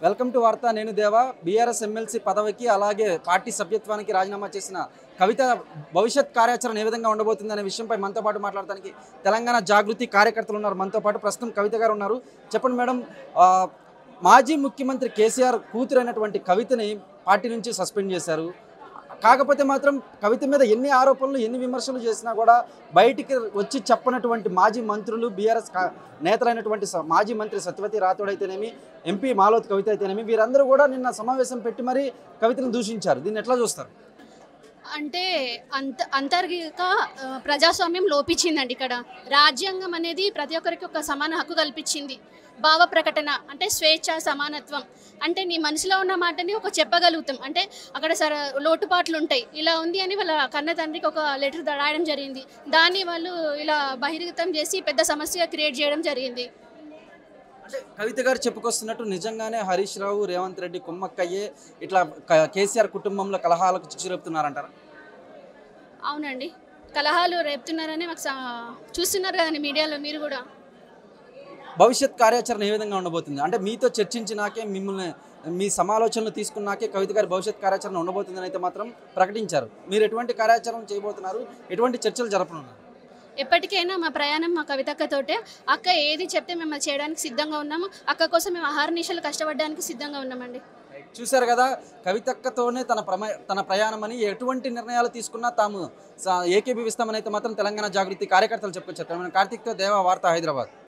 Welcome to వార్త. నేను దేవా. బీఆర్ఎస్ ఎమ్మెల్సీ పదవికి అలాగే పార్టీ సభ్యత్వానికి రాజీనామా చేసిన కవిత భవిష్యత్ కార్యాచరణ ఏ విధంగా ఉండబోతుంది అనే విషయంపై మనతో పాటు మాట్లాడడానికి తెలంగాణ జాగృతి కార్యకర్తలు ఉన్నారు. మనతో పాటు ప్రస్తుతం కవిత గారు ఉన్నారు. చెప్పండి మేడం, మాజీ ముఖ్యమంత్రి కేసీఆర్ కూతురైనటువంటి కవితని పార్టీ నుంచి సస్పెండ్ చేశారు. కాకపోతే మాత్రం కవిత మీద ఎన్ని ఆరోపణలు ఎన్ని విమర్శలు చేసినా కూడా బయటికి వచ్చి చెప్పనటువంటి మాజీ మంత్రులు, బీఆర్ఎస్ నేతలైనటువంటి మాజీ మంత్రి సత్యవతి రాథోడ్ అయితేనేమి, ఎంపీ మాలోత్ కవిత అయితేనేమి, వీరందరూ కూడా నిన్న సమావేశం పెట్టి మరీ కవితను దూషించారు. దీన్ని ఎట్లా చూస్తారు? అంటే అంతర్గత ప్రజాస్వామ్యం లోపించిందండి. ఇక్కడ రాజ్యాంగం అనేది ప్రతి ఒక్కరికి ఒక సమాన హక్కు కల్పించింది. భావ ప్రకటన అంటే స్వేచ్ఛ, సమానత్వం అంటే నీ మనసులో ఉన్న మాటని ఒక చెప్పగలుగుతాం. అంటే అక్కడ లోటుపాట్లు ఉంటాయి. ఇలా ఉంది అని వాళ్ళ కన్న తండ్రికి ఒక లెటర్ రాయడం జరిగింది. దాన్ని వాళ్ళు ఇలా బహిర్గతం చేసి పెద్ద సమస్యగా క్రియేట్ చేయడం జరిగింది. అంటే కవిత గారు చెప్పుకొస్తున్నట్టు నిజంగానే హరీష్ రావు, రేవంత్ రెడ్డి కుమ్మక్కయ్యే ఇట్లా కేసీఆర్ కుటుంబంలో కలహాలకు చిచ్చు రేపుతున్నారంటారా? అవునండి, కలహాలు రేపుతున్నారని మాకు చూస్తున్నారు కదండి మీడియాలో. మీరు కూడా భవిష్యత్ కార్యాచరణ ఏ విధంగా ఉండబోతుంది? అంటే మీతో చర్చించినాకే, మిమ్మల్ని మీ సమాలోచనలు తీసుకున్నాకే కవిత గారి భవిష్యత్ కార్యాచరణ ఉండబోతుందని అయితే మాత్రం ప్రకటించారు. మీరు ఎటువంటి కార్యాచరణ చేయబోతున్నారు? ఎటువంటి చర్చలు జరపనున్నారు? ఎప్పటికైనా మా ప్రయాణం మా కవితక్కతోటే. అక్క ఏది చెప్తే మేము చేయడానికి సిద్ధంగా ఉన్నాము. అక్క కోసం మేము ఆహారనిశలు కష్టపడడానికి సిద్ధంగా ఉన్నామండి. చూశారు కదా, కవితక్కతోనే తన ప్రయాణం అని ఎటువంటి నిర్ణయాలు తీసుకున్నా తాము ఏకీభవిస్తామని అయితే మాత్రం తెలంగాణ జాగృతి కార్యకర్తలు చెప్పుకొచ్చారు. కార్తీక్తో దేవా, వార్త, హైదరాబాద్.